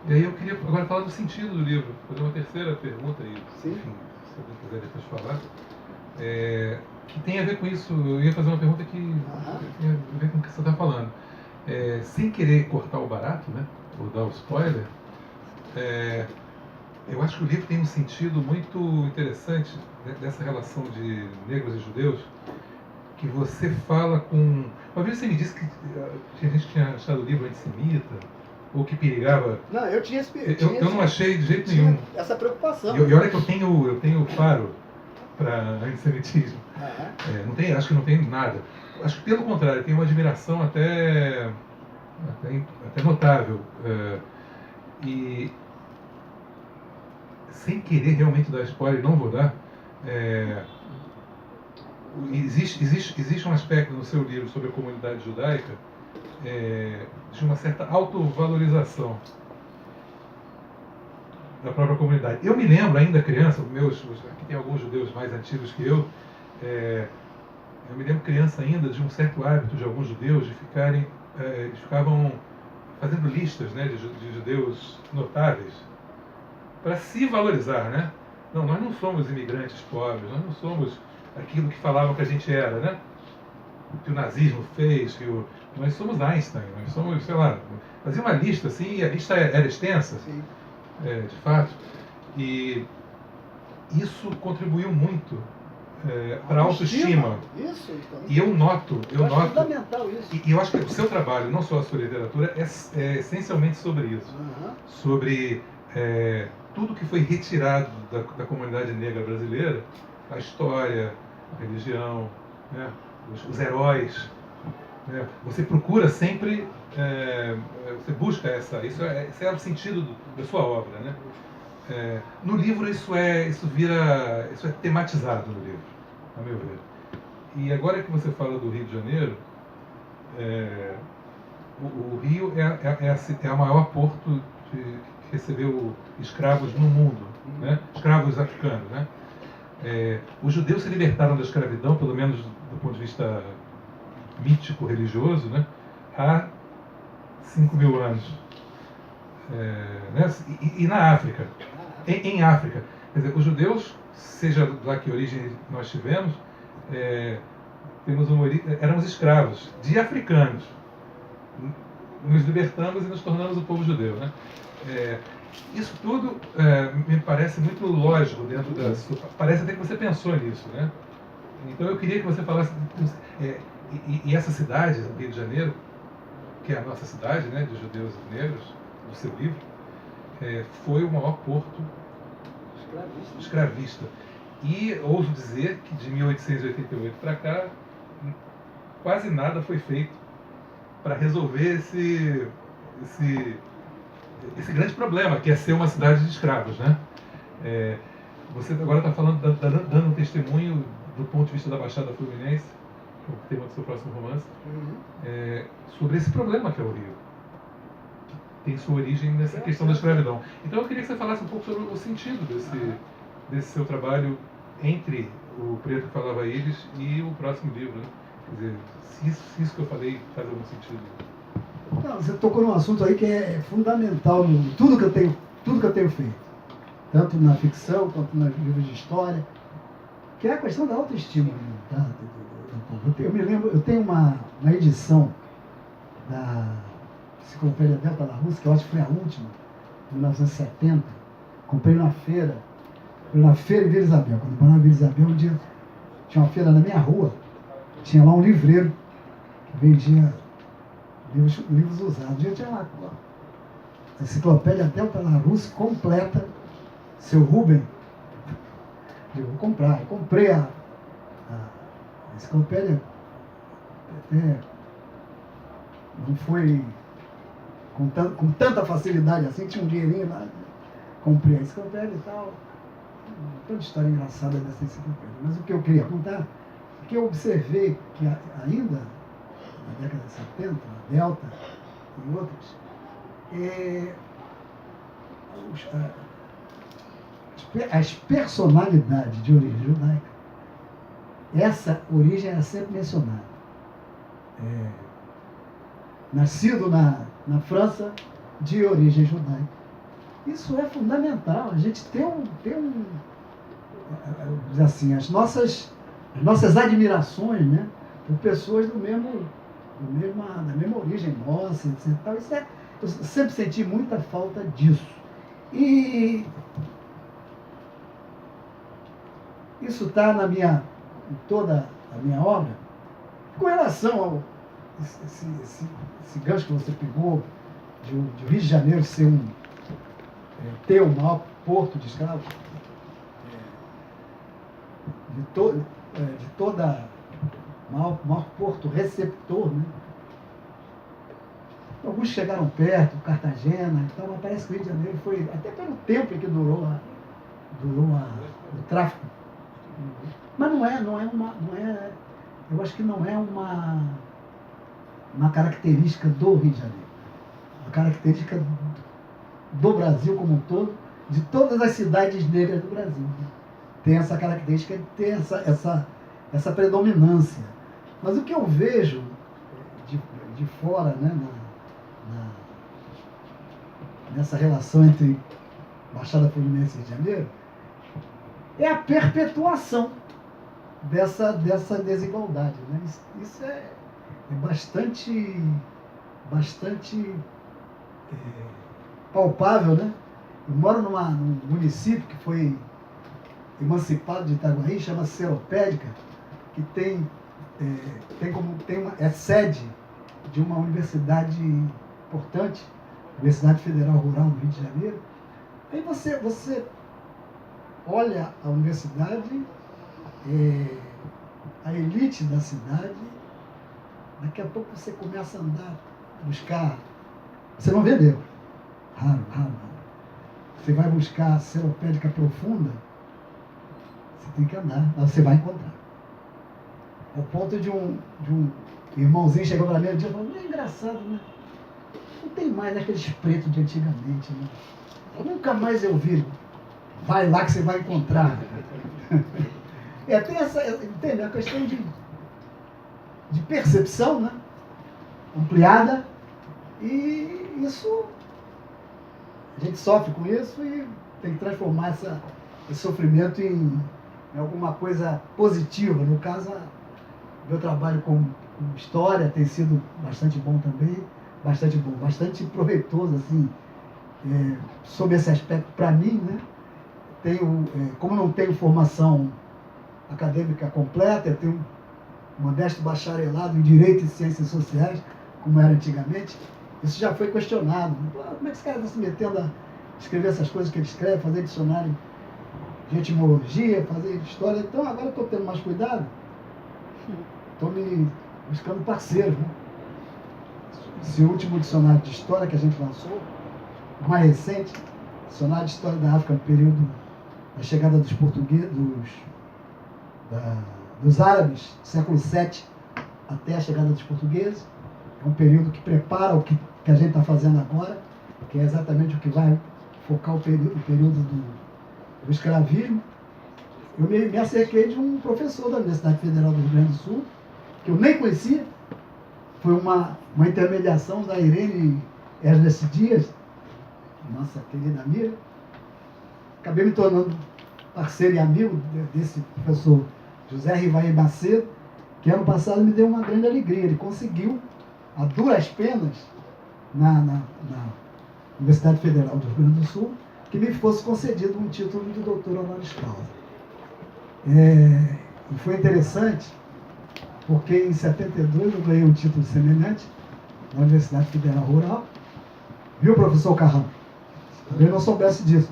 E aí eu queria agora falar do sentido do livro, fazer uma terceira pergunta aí, Sim. enfim, se alguém quiser depois falar, que tem a ver com isso. Eu ia fazer uma pergunta que tem a ver com o que você está falando. Sem querer cortar o barato, né, ou dar o spoiler, eu acho que o livro tem um sentido muito interessante dessa relação de negros e judeus, que você fala com... Uma vez você me disse que tinha gente que tinha achado o livro antissemita, ou que perigava... Não, eu tinha esse Eu não achei de jeito nenhum. essa preocupação. E olha que eu tenho faro para antissemitismo. Não tem, acho que não tem nada. Acho que pelo contrário, tem uma admiração até notável. E sem querer realmente dar spoiler, não vou dar, existe um aspecto no seu livro sobre a comunidade judaica de uma certa autovalorização da própria comunidade. Eu me lembro ainda criança, aqui tem alguns judeus mais antigos que eu me lembro criança ainda de um certo hábito de alguns judeus de ficarem, eles ficavam fazendo listas, né, de judeus notáveis para se valorizar, né? Não, nós não somos imigrantes pobres, nós não somos aquilo que falavam que a gente era, né? Que o nazismo fez, nós somos Einstein, nós somos, sei lá, fazia uma lista assim, e a lista era extensa, de fato, e isso contribuiu muito para a autoestima. Isso, então. E eu noto, fundamental isso. E eu acho que o seu trabalho, não só a sua literatura, é essencialmente sobre isso, sobre tudo que foi retirado da comunidade negra brasileira, a história, a religião, né? Os heróis, né? Você procura sempre, você busca esse é o sentido da sua obra, né? No livro isso é tematizado no livro, a meu ver. E agora que você fala do Rio de Janeiro, o Rio é a maior porto que recebeu escravos no mundo, né? Escravos africanos, né? Os judeus se libertaram da escravidão, pelo menos do ponto de vista mítico, religioso, né? Há 5.000 anos. Né? E na África, em África, quer dizer, os judeus, seja lá que origem nós tivemos, éramos escravos de africanos. Nos libertamos e nos tornamos o povo judeu, né? Isso tudo me parece muito lógico dentro da sua... Parece até que você pensou nisso, né? Então eu queria que você falasse... E essa cidade, Rio de Janeiro, que é a nossa cidade, né, de judeus e negros, do seu livro, foi o maior porto escravista. E ouso dizer que de 1888 para cá, quase nada foi feito para resolver esse grande problema, que é ser uma cidade de escravos, né? Você agora está falando, dando um testemunho do ponto de vista da Baixada Fluminense, que é o tema do seu próximo romance, sobre esse problema que é o Rio, que tem sua origem nessa questão da escravidão. Então eu queria que você falasse um pouco sobre o sentido desse seu trabalho entre o Preto que Falava Íris e o próximo livro, né? Quer dizer, se isso que eu falei faz algum sentido. Não, você tocou num assunto aí que é fundamental em tudo que eu tenho feito, tanto na ficção quanto nos livros de história, que é a questão da autoestima, tá? Eu me lembro, eu tenho uma edição da Enciclopédia Delta La Russa, que eu acho que foi a última, de 1970, comprei na feira em Vila Isabel. Quando eu morava em Vila Isabel, um dia tinha uma feira na minha rua, tinha lá um livreiro que vendia livros usados. Um dia tinha lá a Enciclopédia Delta La Russa completa, seu Rubem. Eu vou comprar. Eu comprei a enciclopédia, não foi com tanta facilidade assim, tinha um dinheirinho lá, comprei a enciclopédia e tal. Tanta história engraçada dessa enciclopédia. Mas o que eu queria contar é que eu observei que ainda, na década de 70, a Delta e outros, as personalidades de origem judaica, essa origem era sempre mencionada. Nascido na França, de origem judaica. Isso é fundamental. A gente tem assim, as nossas admirações, né, por pessoas da mesma origem nossa, etc. Eu sempre senti muita falta disso. E isso está em toda a minha obra. Com relação ao esse gancho que você pegou, de o Rio de Janeiro ser ter o maior porto de escravos, de toda maior porto receptor, né? Alguns chegaram perto, Cartagena, então, mas parece que o Rio de Janeiro foi, até pelo tempo que durou o tráfico. Mas não é eu acho que não é uma característica do Rio de Janeiro. Uma característica do Brasil como um todo, de todas as cidades negras do Brasil. Tem essa característica de ter essa predominância. Mas o que eu vejo de fora, né, nessa relação entre Baixada Fluminense e Rio de Janeiro, é a perpetuação dessa desigualdade. Né? Isso é bastante palpável, né? Eu moro num município que foi emancipado de Itaguaí, chama Seropédica, que é sede de uma universidade importante, Universidade Federal Rural do Rio de Janeiro. Aí você olha a universidade, a elite da cidade, daqui a pouco você começa a andar, buscar, você não vendeu, raro. Você vai buscar a seropédica profunda, você tem que andar, mas você vai encontrar. Ao ponto de um irmãozinho chegou para mim um dia e falou, é engraçado, né? Não tem mais aqueles pretos de antigamente, né? Eu nunca mais eu vi. Vai lá que você vai encontrar. Tem entende? É uma questão de percepção, né? Ampliada, e isso, a gente sofre com isso e tem que transformar esse sofrimento em alguma coisa positiva. No caso, meu trabalho com história tem sido bastante bom também, bastante proveitoso, assim, sob esse aspecto para mim, né? Como não tenho formação acadêmica completa, eu tenho um modesto bacharelado em Direito e Ciências Sociais, como era antigamente, isso já foi questionado. Como é que esse cara está se metendo a escrever essas coisas que ele escreve, fazer dicionário de etimologia, fazer história? Então agora eu estou tendo mais cuidado, estou me buscando parceiros, né? Esse último dicionário de história que a gente lançou, o mais recente, dicionário de história da África no período da chegada dos portugueses, dos árabes, século VII até a chegada dos portugueses. É um período que prepara o que a gente está fazendo agora, que é exatamente o que vai focar o período do escravismo. Eu me acerquei de um professor da Universidade Federal do Rio Grande do Sul, que eu nem conhecia. Foi uma intermediação da Irene Ernest Dias, nossa querida amiga. Acabei me tornando parceiro e amigo desse professor José Rivaí Macedo, que ano passado me deu uma grande alegria. Ele conseguiu, a duras penas, na Universidade Federal do Rio Grande do Sul, que me fosse concedido um título de doutor honoris causa. E foi interessante, porque em 72 eu ganhei um título semelhante na Universidade Federal Rural. Viu, professor Carrão? Eu não soubesse disso.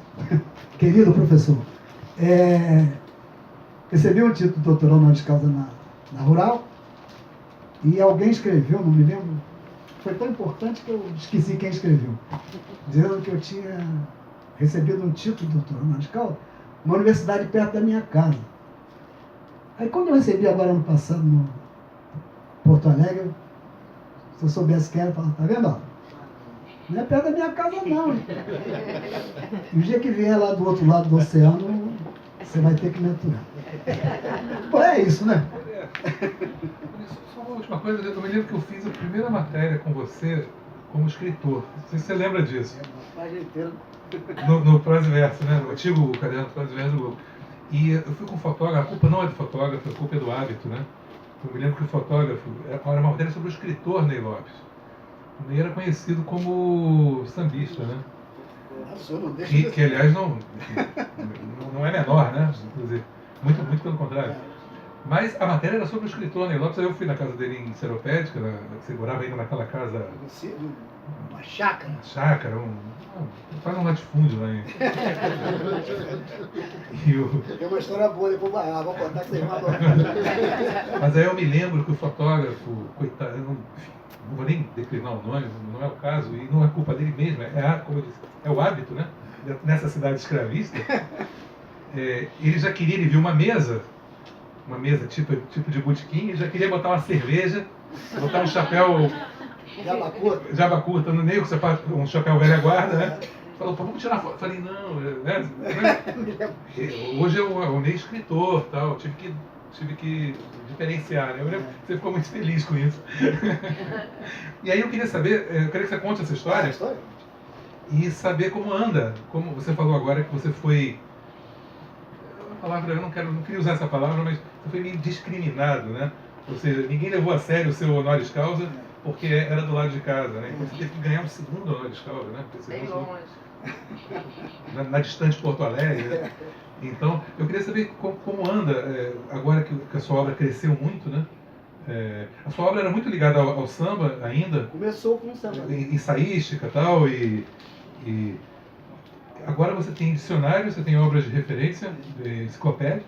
Querido professor. Recebi um título de doutor honoris causa na Rural, e alguém escreveu, não me lembro, foi tão importante que eu esqueci quem escreveu, dizendo que eu tinha recebido um título de doutor honoris causa numa universidade perto da minha casa. Aí quando eu recebi agora ano passado no Porto Alegre, se eu soubesse quem era, eu falava, tá vendo? Ó, Não é perto da minha casa, não. E o dia que vier lá do outro lado do oceano, você vai ter que me aturar. Bom, é isso, né? Só uma última coisa, eu me lembro que eu fiz a primeira matéria com você como escritor. Não sei se você lembra disso. Uma página inteira. No Prosa e Verso, né? No antigo caderno Prosa e Verso do Globo. E eu fui com um fotógrafo, a culpa não é do fotógrafo, a culpa é do hábito, né? Eu me lembro que o fotógrafo, era uma matéria sobre o escritor Ney Lopes. O Ney era conhecido como sambista, né? Que aliás não é menor, né? Inclusive, muito pelo contrário. Mas a matéria era sobre o escritor Ney Lopes. Aí eu fui na casa dele em Seropédica, você morava ainda naquela casa... Uma chácara. Uma chácara, quase um latifúndio lá em... Tem uma história boa, depois vou contar que vocês vão adorar. Mas aí eu me lembro que o fotógrafo, coitado, eu não vou nem declinar o nome, não é o caso, e não é culpa dele mesmo, como eu disse, é o hábito, né? Nessa cidade escravista, ele já queria, ele viu uma mesa tipo de botequim, e já queria botar uma cerveja, botar um chapéu jaba curta no meio, um chapéu velha guarda, né? Falou, pô, vamos tirar foto. Falei, não, né? Hoje eu o meio escritor, tal, tive que diferenciar, né? Eu lembro que você ficou muito feliz com isso. E aí eu queria saber, eu queria que você conte essa história e saber como anda, como você falou agora que você foi, a palavra, eu não queria usar essa palavra, mas você foi meio discriminado, né? Ou seja, ninguém levou a sério o seu honoris causa porque era do lado de casa, né? Então você teve que ganhar um segundo honoris causa, né? Bem longe. Na distante Porto Alegre, né? Então, eu queria saber como anda, agora que a sua obra cresceu muito, né? A sua obra era muito ligada ao samba ainda? Começou com o samba. Ensaística e tal, e agora você tem dicionário, você tem obras de referência, enciclopédia,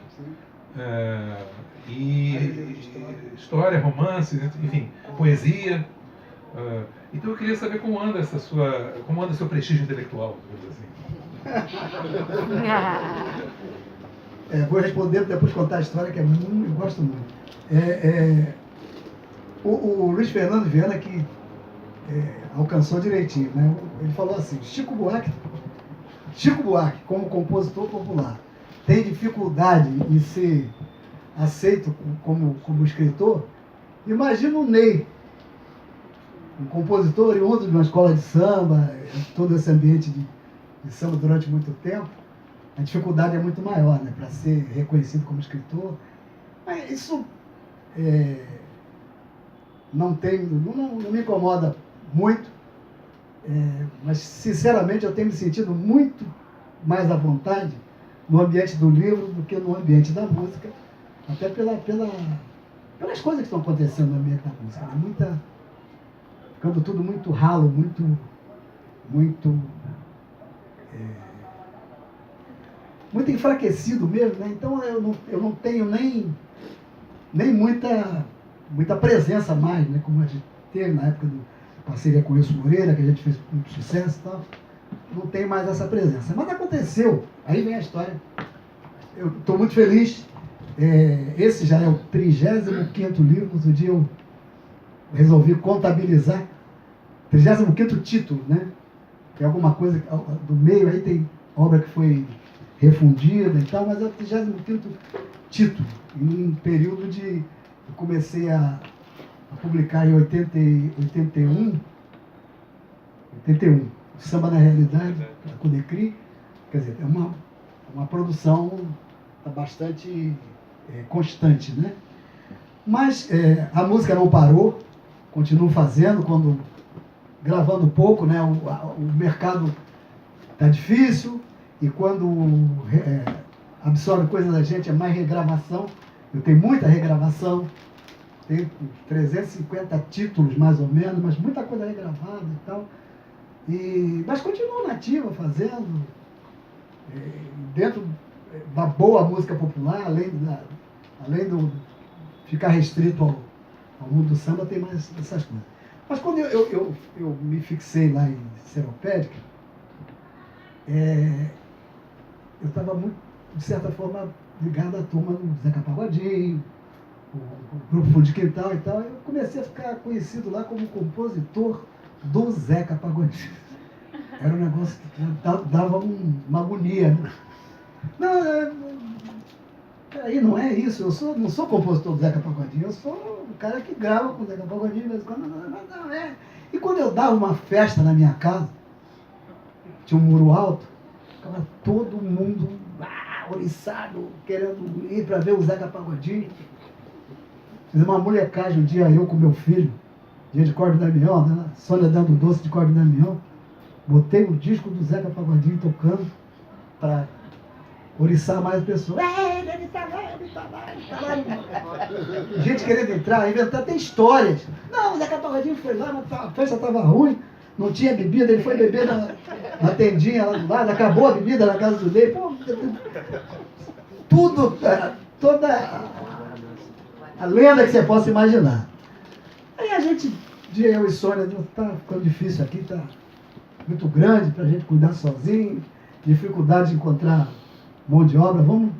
e história, romances, enfim, poesia. Então eu queria saber como anda o seu prestígio intelectual, digamos assim. Vou responder, depois contar a história, que eu gosto muito. O Luiz Fernando Viana, que alcançou direitinho, né? Ele falou assim, Chico Buarque, como compositor popular, tem dificuldade em ser aceito como escritor. Imagina o Ney, um compositor oriundo de uma escola de samba, todo esse ambiente de samba durante muito tempo. A dificuldade é muito maior, né, para ser reconhecido como escritor. Mas isso não me incomoda muito, mas sinceramente eu tenho me sentido muito mais à vontade no ambiente do livro do que no ambiente da música, até pelas coisas que estão acontecendo no ambiente da música. Ficando tudo muito ralo, muito enfraquecido mesmo, né? Então eu não tenho nem muita presença mais, né? Como a gente teve na época da parceria com o Wilson Moreira, que a gente fez muito sucesso e tal. Não tenho mais essa presença. Mas aconteceu, aí vem a história. Eu estou muito feliz. Esse já é o 35º livro. Outro dia eu resolvi contabilizar. 35º título, né? Tem alguma coisa do meio, aí tem obra que foi refundida e tal, mas é o 35º título. Em um período eu comecei a publicar em 81, Samba na Realidade, da Codecri. Quer dizer, é uma produção bastante constante, né? Mas a música não parou, continuo fazendo, gravando pouco, né? O mercado está difícil, e quando absorve coisa da gente é mais regravação. Eu tenho muita regravação, tenho 350 títulos mais ou menos, mas muita coisa regravada e tal. Mas continuo nativa fazendo, dentro da boa música popular, além do ficar restrito ao mundo do samba, tem mais essas coisas. Mas quando eu me fixei lá em Seropédica, eu estava muito, de certa forma, ligado à turma do Zeca Pagodinho, o Grupo Fundo de Quintal e tal. Eu comecei a ficar conhecido lá como compositor do Zeca Pagodinho. Era um negócio que dava uma agonia. Né? Não, peraí, não é isso. Eu não sou compositor do Zeca Pagodinho, eu sou o cara que grava com o Zeca Pagodinho de vez em quando. Não é. E quando eu dava uma festa na minha casa, tinha um muro alto, ficava todo mundo oriçado, querendo ir para ver o Zeca Pagodinho. Fiz uma molecagem um dia, eu com meu filho, dia de Córdoba e Damião, né? Sônia dando doce de Córdoba e Damião. Botei o disco do Zeca Pagodinho tocando para oriçar mais pessoas. Ele tá lá, ele tá lá, ele tá lá. Gente querendo entrar, inventar até histórias. Não, o Zeca Pagodinho foi lá, mas a festa estava ruim, não tinha bebida, ele foi beber na tendinha lá do lado, acabou a bebida na casa do Ney. Pô, tudo, toda a lenda que você possa imaginar. Aí a gente, eu e Sônia, tá ficando difícil aqui, tá muito grande para a gente cuidar sozinho, dificuldade de encontrar mão de obra, vamos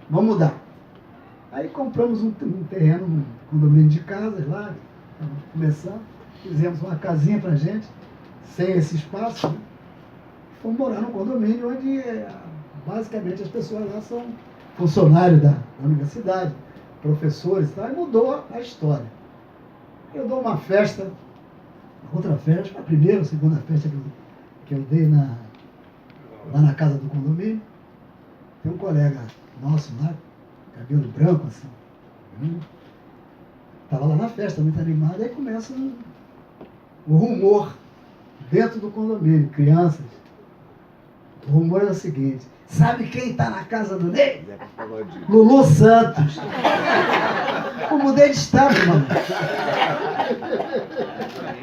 mudar. Aí compramos um terreno no condomínio de casas lá, começando, fizemos uma casinha para a gente, sem esse espaço, né? Fomos morar num condomínio onde basicamente as pessoas lá são funcionários da universidade, professores e tal, e mudou a história. Eu dou uma festa, outra festa, a primeira ou segunda festa que eu dei lá na casa do condomínio. Tem um colega nosso lá, cabelo branco assim, estava lá na festa, muito animado, aí começa o rumor dentro do condomínio, crianças. O rumor é o seguinte: sabe quem está na casa do Ney? Lulu Santos. Eu mudei de estado, mano.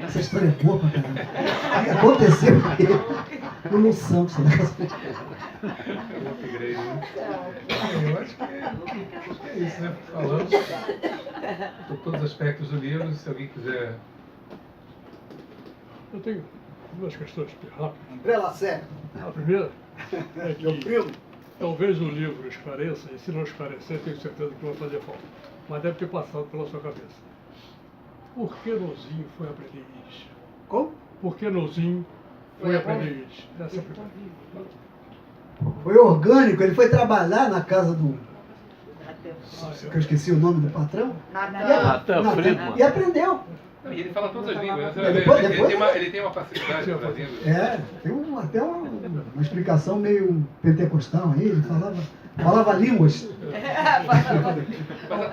Essa história é boa pra caramba. Aconteceu o Lulu Santos na casa do Ney. Eu acho que é isso, né? Falamos por todos os aspectos do livro, se alguém quiser. Eu tenho duas questões rápidas. André Lacerda. A primeira é Meu que primo. talvez o livro esclareça, e se não esclarecer, tenho certeza que vai fazer falta. Mas deve ter passado pela sua cabeça. Por que Nozinho foi aprender Yiddish? Como? Por que Nozinho foi aprender Yiddish? Essa é a primeira. Foi orgânico, ele foi trabalhar na casa do... que eu esqueci o nome do patrão. Natan Friedman. E aprendeu. E ele fala todas as línguas, né? Você É, vai ver, depois- ele tem uma facilidade traduzindo. Tem até uma explicação meio pentecostal aí, ele falava línguas.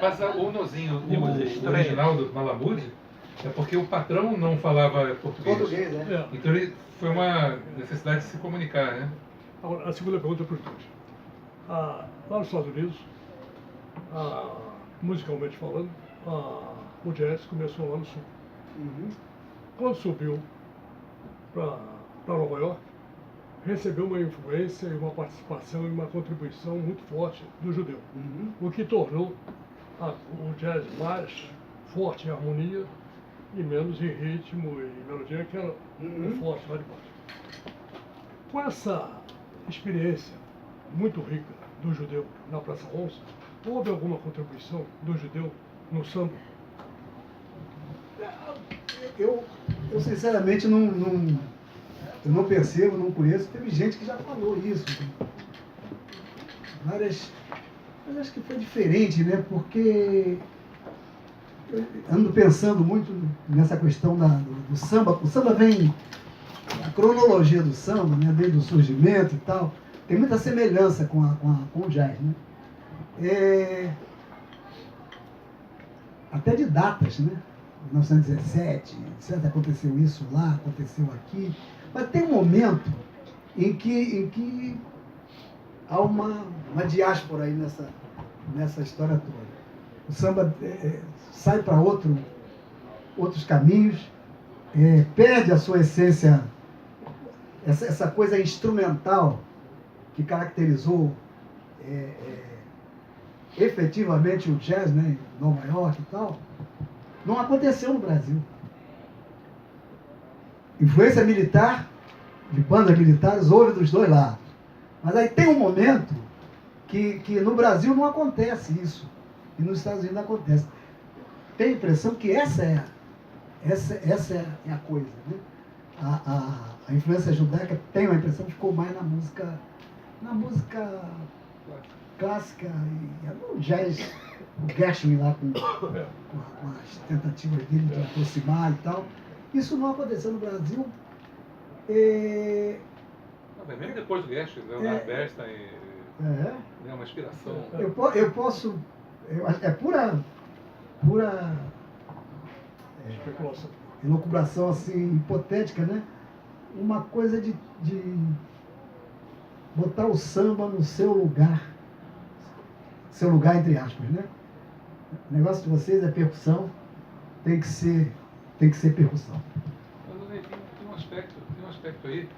Mas o nozinho, o original do Malamud, é porque o patrão não falava português. né? É. Então foi uma necessidade de se comunicar, né? Agora, a segunda pergunta é para os dois. Lá nos Estados Unidos, musicalmente falando, o jazz começou lá no sul. Quando subiu para Nova York, recebeu uma influência e uma participação e uma contribuição muito forte do judeu, o que tornou o jazz mais forte em harmonia e menos em ritmo e melodia, que era forte lá de baixo. Com essa experiência muito rica do judeu na Praça 11, houve alguma contribuição do judeu no samba? Eu sinceramente eu não percebo, não conheço. Teve gente que já falou isso. Mas acho que foi diferente, né? Porque eu ando pensando muito nessa questão do samba. O samba vem, a cronologia do samba, né? Desde o surgimento e tal, tem muita semelhança com o jazz, né? Até de datas, né? 1917, etc. Aconteceu isso lá, aconteceu aqui. Mas tem um momento em que há uma diáspora aí nessa história toda. O samba sai para outros caminhos, perde a sua essência, essa coisa instrumental que caracterizou efetivamente o jazz, né, em Nova York e tal. Não aconteceu no Brasil. Influência militar, de bandas militares, houve dos dois lados. Mas aí tem um momento que no Brasil não acontece isso. E nos Estados Unidos acontece. Tenho a impressão que essa é a coisa, né? a influência judaica, tenho a impressão, ficou mais na música clássica e no jazz, o Gershwin lá com as tentativas dele de aproximar e tal. Isso não aconteceu no Brasil. Mesmo depois do Gershwin, Leonard Bernstein é uma inspiração. Eu posso. É pura Especulação. elucubração assim, hipotética, né? Uma coisa de botar o samba no seu lugar. Seu lugar, entre aspas, né? O negócio de vocês é percussão, tem que ser percussão. Tem um aspecto aí,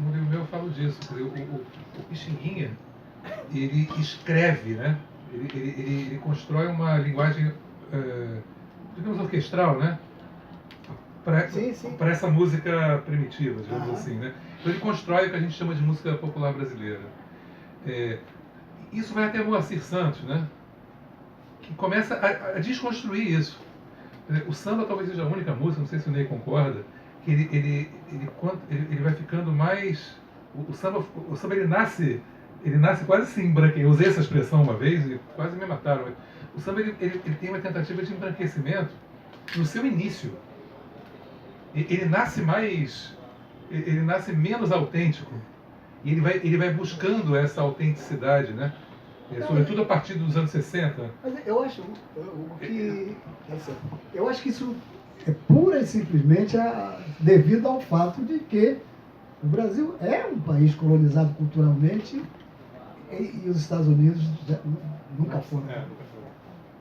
um amigo meu fala disso, o Pixinguinha, ele escreve, né? Ele constrói uma linguagem, digamos, orquestral, né? Para essa música primitiva, digamos assim, né? Então ele constrói o que a gente chama de música popular brasileira. Isso vai até Moacir Santos, né? Que começa a desconstruir isso. O samba talvez seja a única música, não sei se o Ney concorda, que ele vai ficando mais... O samba ele nasce quase assim, embranquecido. Eu usei essa expressão uma vez e quase me mataram. O samba ele tem uma tentativa de embranquecimento no seu início. Ele nasce menos autêntico. E ele vai buscando essa autenticidade, né? Sobretudo a partir dos anos 60. Mas eu acho que isso é pura e simplesmente devido ao fato de que o Brasil é um país colonizado culturalmente e os Estados Unidos nunca foram.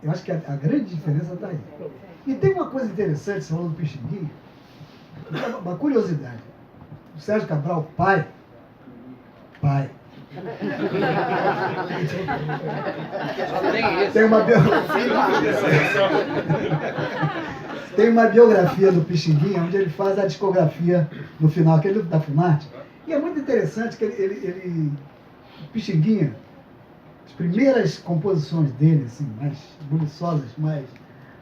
Eu acho que a grande diferença está aí. E tem uma coisa interessante, você falou do Pixinguinha, uma curiosidade. O Sérgio Cabral, pai, tem uma biografia do Pixinguinha, onde ele faz a discografia no final, aquele livro da Funarte. E é muito interessante que o Pixinguinha, as primeiras composições dele, assim, mais buliçosas, mais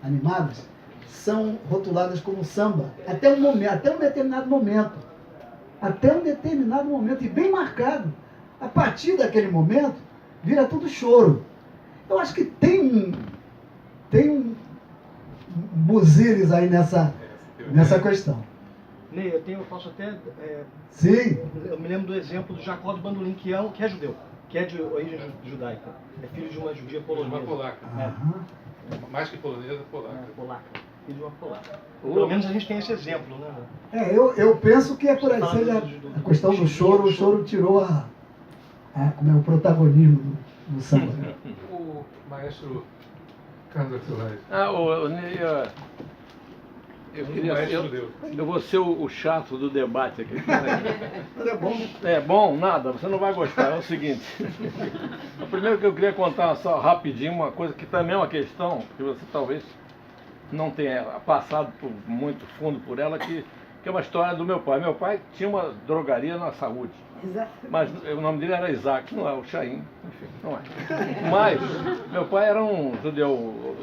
animadas, são rotuladas como samba, até um determinado momento, e bem marcado. A partir daquele momento, vira tudo choro. Eu acho que tem um buziles aí nessa questão. Ney, eu posso até... Sim. Eu me lembro do exemplo do Jacó do Bandolim, que é judeu, que é de origem judaica. É filho de uma judia polonesa. Uma polaca. Mais que polonesa, polaca. Polaca. Filho de uma polaca. Pelo menos a gente tem esse exemplo, né? Eu penso que é por aí. Seja a questão do choro, o choro tirou o protagonismo do samba. O maestro Carlos Axelrod. Eu vou ser o chato do debate aqui. É bom. É bom? Nada, você não vai gostar. É o seguinte. O primeiro que eu queria contar só rapidinho, uma coisa que também é uma questão que você talvez não tenha passado muito fundo por ela, que é uma história do meu pai. Meu pai tinha uma drogaria na Saúde. Mas o nome dele era Isaac, não é o Chaim, enfim, não é. Mas meu pai era um judeu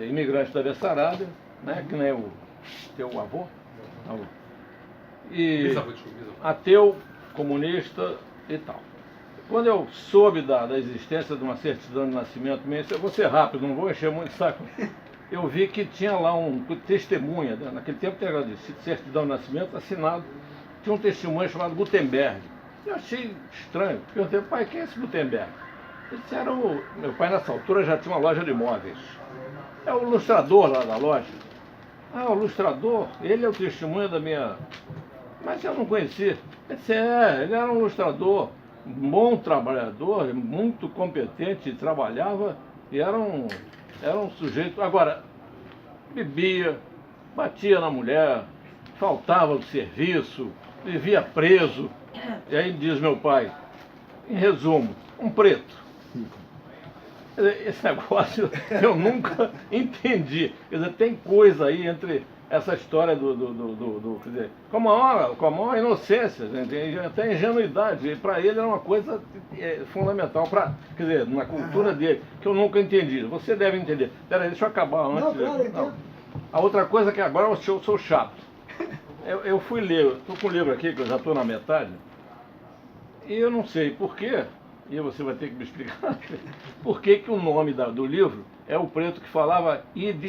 imigrante da Bessarabia, né, que nem o teu avô. E ateu, comunista e tal. Quando eu soube da existência de uma certidão de nascimento, eu vou ser rápido, não vou encher muito o saco. Eu vi que tinha lá um testemunha, né? Naquele tempo tinha de certidão de nascimento assinado. Tinha um testemunho chamado Gutenberg. Eu achei estranho. Perguntei, pai, quem é esse Gutenberg? Ele disse, meu pai nessa altura já tinha uma loja de imóveis. É o ilustrador lá da loja. O ilustrador? Ele é o testemunho da minha... Mas eu não conhecia. Ele disse, ele era um ilustrador, um bom trabalhador, muito competente, trabalhava e era um sujeito... Agora, bebia, batia na mulher, faltava do serviço, vivia preso. E aí diz meu pai, em resumo, um preto. Esse negócio eu nunca entendi. Quer dizer, tem coisa aí entre essa história quer dizer, com a maior inocência, até ingenuidade. E para ele era uma coisa fundamental, quer dizer, na cultura dele, que eu nunca entendi. Você deve entender. Peraí, deixa eu acabar antes. Não, claro, então. A outra coisa é que agora eu sou chato. eu fui ler, estou com o livro aqui, que eu já estou na metade, e eu não sei por quê, e você vai ter que me explicar, por que que o nome do livro é o preto que falava Idi